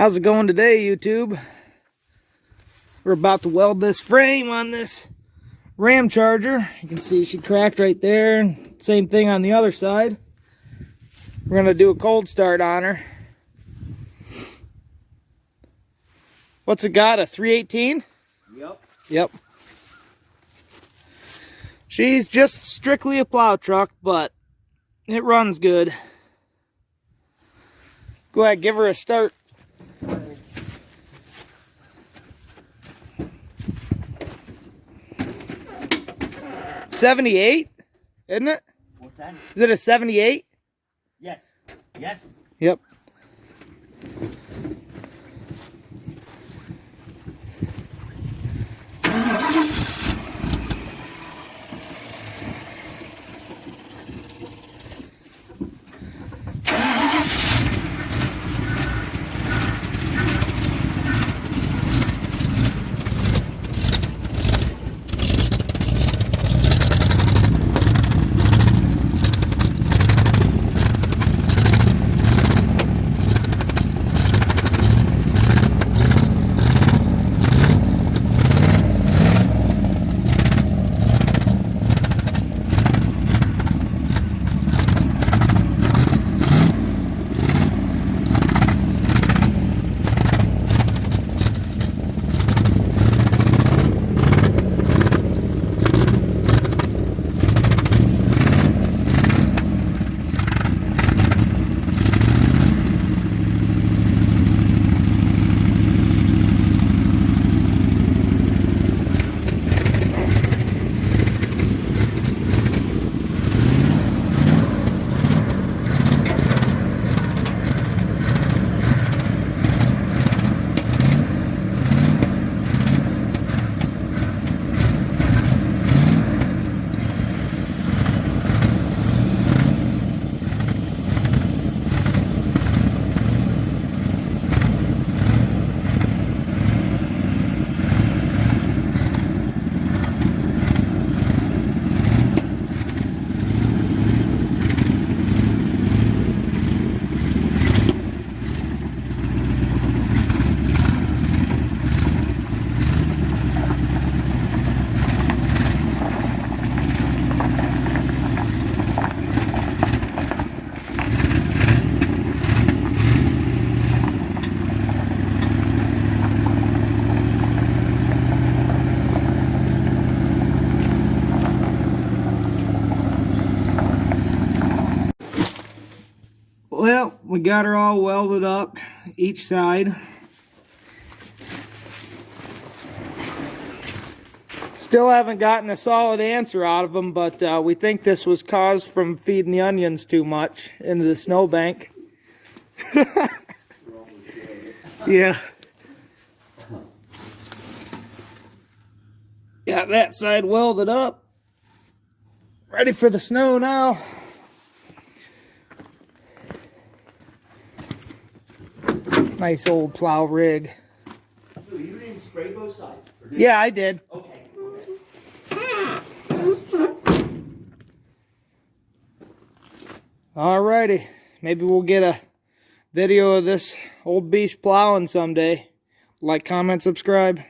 How's it going today, YouTube? We're about to weld this frame on this Ramcharger. You can see she cracked right there. Same thing on the other side. We're going to do a cold start on her. What's it got, a 318? Yep. She's just strictly a plow truck, but it runs good. Go ahead, give her a start. '78, isn't it? What's that? Is it a '78? Yes. Yes. Yep. Well, we got her all welded up, each side. Still haven't gotten a solid answer out of them, but we think this was caused from feeding the onions too much into the snowbank. Yeah. Got that side welded up. Ready for the snow now. Nice old plow rig. So you didn't spray both sides? Yeah, I did. Okay. Alrighty. Maybe we'll get a video of this old beast plowing someday. Like, comment, subscribe.